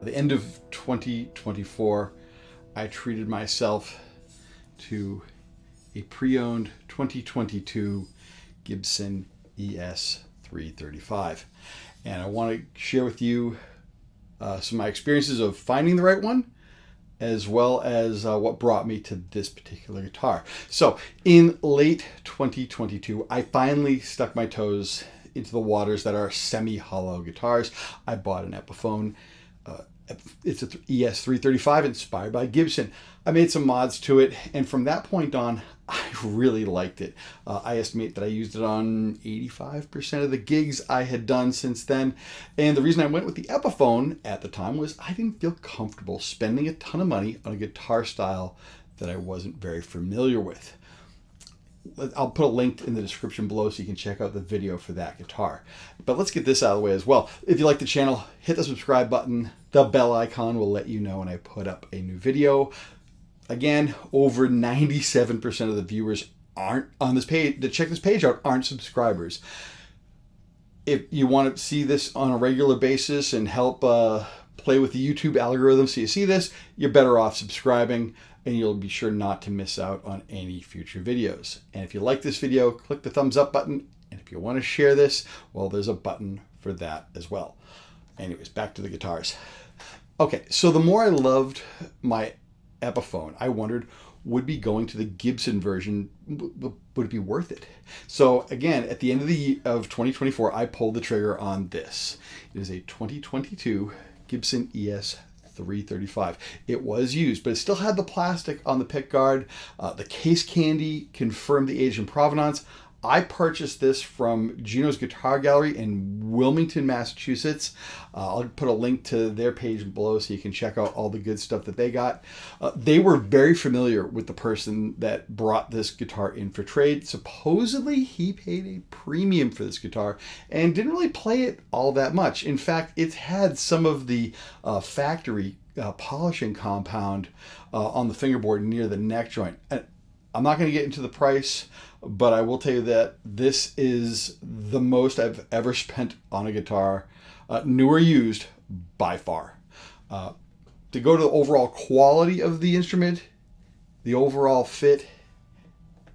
At the end of 2024, I treated myself to a pre-owned 2022 GIbson ES-335. And I want to share with you some of my experiences of finding the right one, as well as what brought me to this particular guitar. So in late 2022, I finally stuck my toes into the waters that are semi-hollow guitars. I bought an Epiphone. It's an ES-335 inspired by Gibson. I made some mods to it, and from that point on, I really liked it. I estimate that I used it on 85% of the gigs I had done since then. And the reason I went with the Epiphone at the time was I didn't feel comfortable spending a ton of money on a guitar style that I wasn't very familiar with. I'll put a link in the description below so you can check out the video for that guitar. But let's get this out of the way as well. If you like the channel, hit the subscribe button. The bell icon will let you know when I put up a new video. Again, over 97% of the viewers aren't on this page, to check this page out, aren't subscribers. If you want to see this on a regular basis and help play with the YouTube algorithm so you see this, you're better off subscribing, and you'll be sure not to miss out on any future videos. And if you like this video, click the thumbs up button. And if you want to share this, well, there's a button for that as well. Anyways, back to the guitars. Okay, so the more I loved my Epiphone, I wondered, would be going to the Gibson version, would it be worth it? So again, at the end of 2024, I pulled the trigger on this. It is a 2022 Gibson ES-335. It was used, but it still had the plastic on the pick guard. The case candy confirmed the age and provenance. I purchased this from Gino's Guitar Gallery in Wilmington, Massachusetts. I'll put a link to their page below so you can check out all the good stuff that they got. They were very familiar with the person that brought this guitar in for trade. Supposedly, he paid a premium for this guitar and didn't really play it all that much. In fact, it's had some of the factory polishing compound on the fingerboard near the neck joint. I'm not going to get into the price, but I will tell you that this is the most I've ever spent on a guitar, new or used, by far. To go to the overall quality of the instrument, the overall fit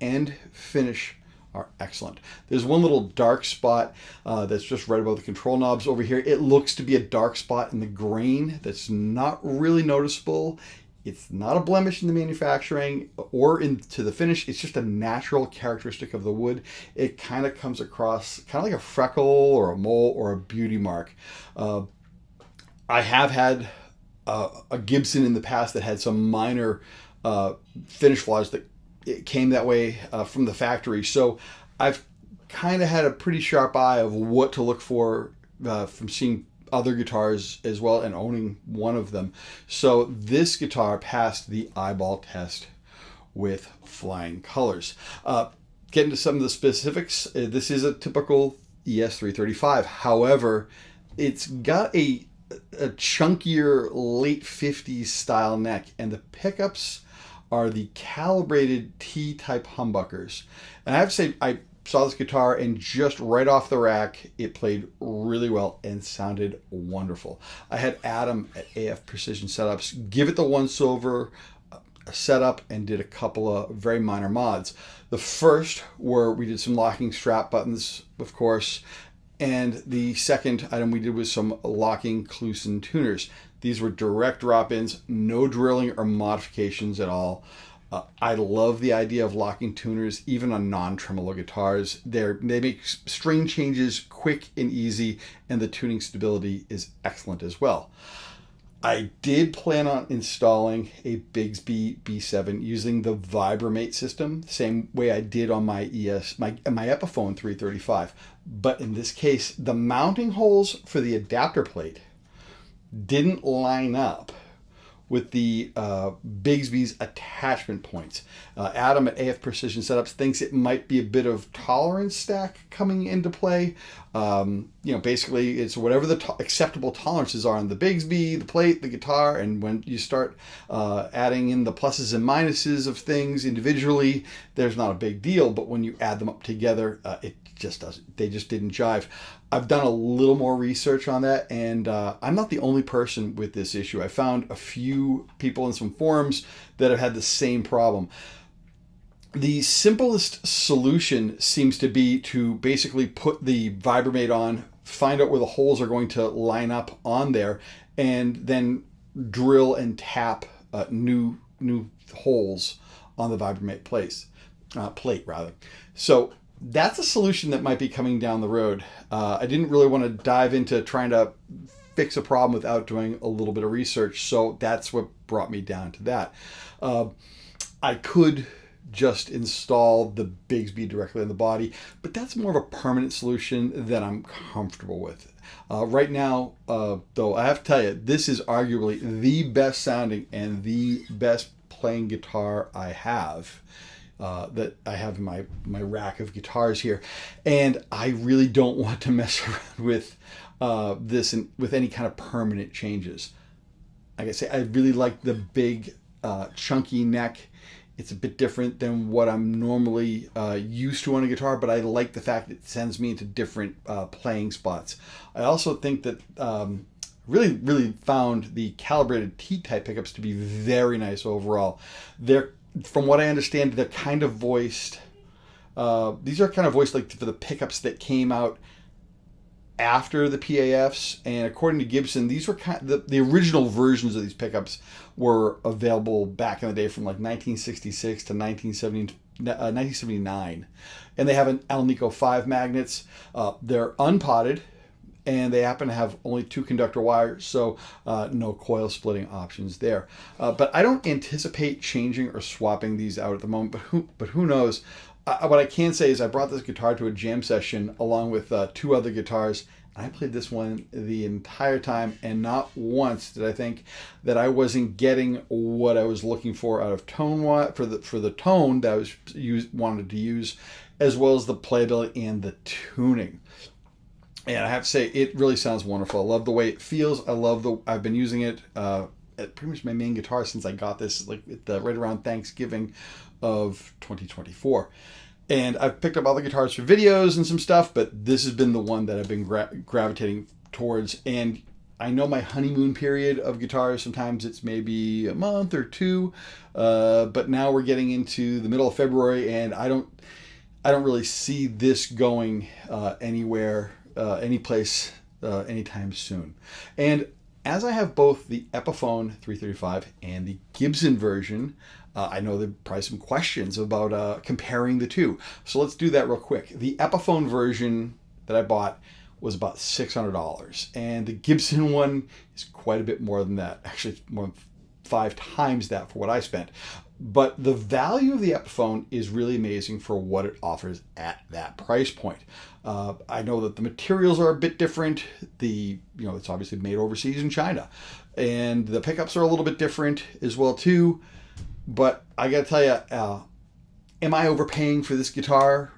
and finish are excellent. There's one little dark spot that's just right above the control knobs over here. It looks to be a dark spot in the grain that's not really noticeable. It's not a blemish in the manufacturing or into the finish. It's just a natural characteristic of the wood. It kind of comes across kind of like a freckle or a mole or a beauty mark. I have had a Gibson in the past that had some minor finish flaws that it came that way from the factory. So I've kind of had a pretty sharp eye of what to look for from seeing other guitars as well and owning one of them. So this guitar passed the eyeball test with flying colors. Getting to some of the specifics, this is a typical ES-335. However, it's got a chunkier late 50s style neck, and the pickups are the calibrated T-type humbuckers. And I have to say, I saw this guitar and just right off the rack, it played really well and sounded wonderful. I had Adam at AF Precision Setups give it the once over setup and did a couple of very minor mods. The first were we did some locking strap buttons, of course, and the second item we did was some locking Kluson tuners. These were direct drop-ins, no drilling or modifications at all. I love the idea of locking tuners, even on non-tremolo guitars. They make string changes quick and easy, and the tuning stability is excellent as well. I did plan on installing a Bigsby B7 using the Vibramate system, the same way I did on my Epiphone 335. But in this case, the mounting holes for the adapter plate didn't line up with the Bigsby's attachment points. Adam at AF Precision Setups thinks it might be a bit of tolerance stack coming into play. Basically it's whatever the acceptable tolerances are on the Bigsby, the plate, the guitar, and when you start adding in the pluses and minuses of things individually, there's not a big deal, but when you add them up together, it just doesn't. They just didn't jive. I've done a little more research on that, and I'm not the only person with this issue. I found a few people in some forums that have had the same problem. The simplest solution seems to be to basically put the Vibromate on, find out where the holes are going to line up on there, and then drill and tap new holes on the Vibromate plate rather. So that's a solution that might be coming down the road. I didn't really want to dive into trying to fix a problem without doing a little bit of research, so that's what brought me down to that. I could just install the Bigsby directly on the body, but that's more of a permanent solution that I'm comfortable with. Right now, though, I have to tell you, this is arguably the best sounding and the best playing guitar I have. That I have in my rack of guitars here, and I really don't want to mess around with this and with any kind of permanent changes. Like I say, I really like the big chunky neck. It's a bit different than what I'm normally used to on a guitar, but I like the fact it sends me into different playing spots. I also think that really found the calibrated T-type pickups to be very nice overall. They're, from what I understand, they're kind of voiced. These are kind of voiced like for the pickups that came out after the PAFs, and according to Gibson, these were kind of the original versions of these pickups were available back in the day from like 1966 to 1979, and they have an Alnico 5 magnets. They're unpotted, and they happen to have only 2 conductor wires, so no coil splitting options there. But I don't anticipate changing or swapping these out at the moment, but who knows? What I can say is I brought this guitar to a jam session along with 2 other guitars, and I played this one the entire time, and not once did I think that I wasn't getting what I was looking for out of tone for the tone that I wanted to use, as well as the playability and the tuning. And I have to say, it really sounds wonderful. I love the way it feels. I've been using it at pretty much my main guitar since I got this, like right around Thanksgiving of 2024. And I've picked up other guitars for videos and some stuff, but this has been the one that I've been gravitating towards. And I know my honeymoon period of guitars, sometimes it's maybe a month or 2, but now we're getting into the middle of February, and I don't really see this going anywhere, anyplace, anytime soon. And as I have both the Epiphone 335 and the Gibson version, I know there are probably some questions about comparing the two. So let's do that real quick. The Epiphone version that I bought was about $600, and the Gibson one is quite a bit more than that. Actually, it's more than 5 times that for what I spent. But the value of the Epiphone is really amazing for what it offers at that price point. I know that the materials are a bit different. It's obviously made overseas in China, and the pickups are a little bit different as well too. But I got to tell you, am I overpaying for this guitar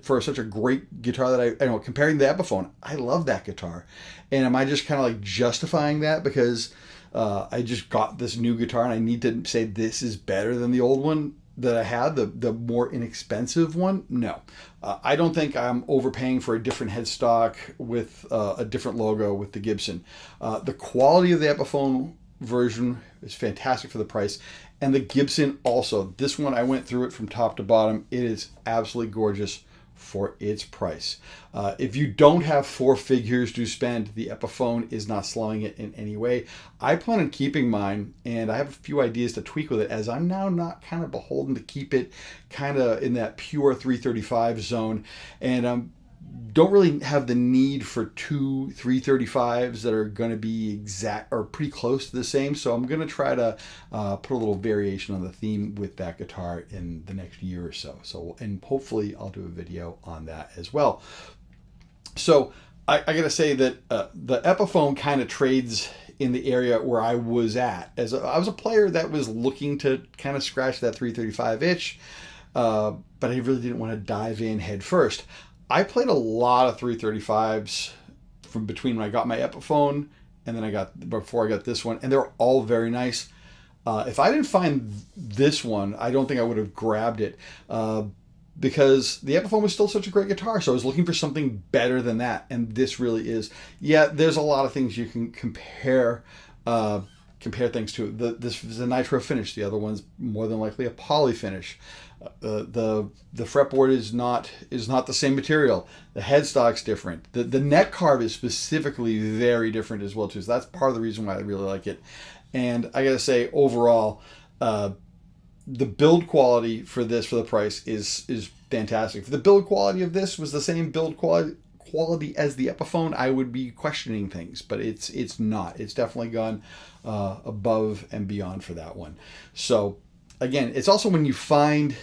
for such a great guitar that I know, comparing the Epiphone, I love that guitar. And am I just kind of like justifying that because I just got this new guitar and I need to say this is better than the old one that I had, the more inexpensive one? No. I don't think I'm overpaying for a different headstock with a different logo with the Gibson. The quality of the Epiphone version is fantastic for the price. And the Gibson also, this one, I went through it from top to bottom. It is absolutely gorgeous for its price. If you don't have 4 figures to spend, the Epiphone is not slowing it in any way. I plan on keeping mine, and I have a few ideas to tweak with it, as I'm now not kind of beholden to keep it kind of in that pure 335 zone. And don't really have the need for 2 335s that are going to be exact or pretty close to the same. So I'm going to try to put a little variation on the theme with that guitar in the next year or so. And hopefully I'll do a video on that as well. So I got to say that the Epiphone kind of trades in the area where I was at. I was a player that was looking to kind of scratch that 335 itch, but I really didn't want to dive in head first. I played a lot of 335s from between when I got my Epiphone and then before I got this one, and they're all very nice. If I didn't find this one, I don't think I would have grabbed it. because the Epiphone was still such a great guitar. So I was looking for something better than that. And this really is. Yeah, there's a lot of things you can compare things to. This is a nitro finish. The other one's more than likely a poly finish. The fretboard is not the same material. The headstock's different. The neck carve is specifically very different as well too. So that's part of the reason why I really like it. And I gotta say, overall, the build quality for this, for the price, is fantastic. If the build quality of this was the same build quality as the Epiphone, I would be questioning things, but it's not. It's definitely gone above and beyond for that one. So again, it's also when you find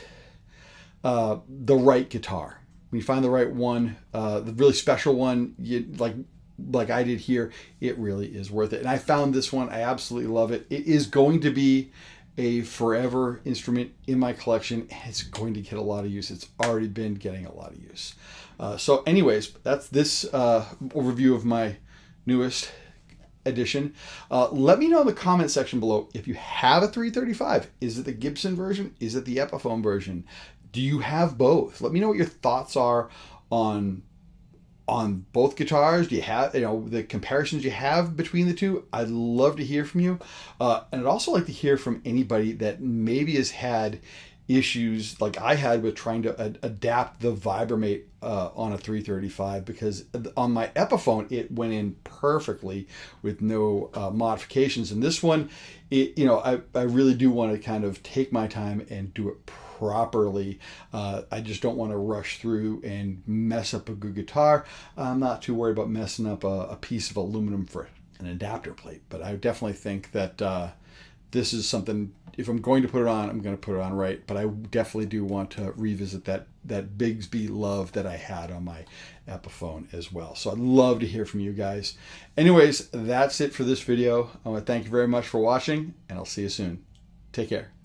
the right guitar, when you find the right one, the really special one, like I did here, it really is worth it. And I found this one. I absolutely love it. It is going to be a forever instrument in my collection. It's going to get a lot of use. It's already been getting a lot of use. So anyways, that's this overview of my newest edition. Let me know in the comment section below if you have a 335. Is it the GIbson version? Is it the Epiphone version? Do you have both? Let me know what your thoughts are on both guitars. Do you have, the comparisons you have between the two? I'd love to hear from you. And I'd also like to hear from anybody that maybe has had issues like I had with trying to adapt the Vibromate on a 335, because on my Epiphone it went in perfectly with no modifications. And this one, I really do want to kind of take my time and do it properly. I just don't want to rush through and mess up a good guitar. I'm not too worried about messing up a piece of aluminum for an adapter plate, but I definitely think that this is something, if I'm going to put it on, I'm going to put it on right. But I definitely do want to revisit that Bigsby love that I had on my Epiphone as well. So I'd love to hear from you guys. Anyways, that's it for this video. I want to thank you very much for watching, and I'll see you soon. Take care.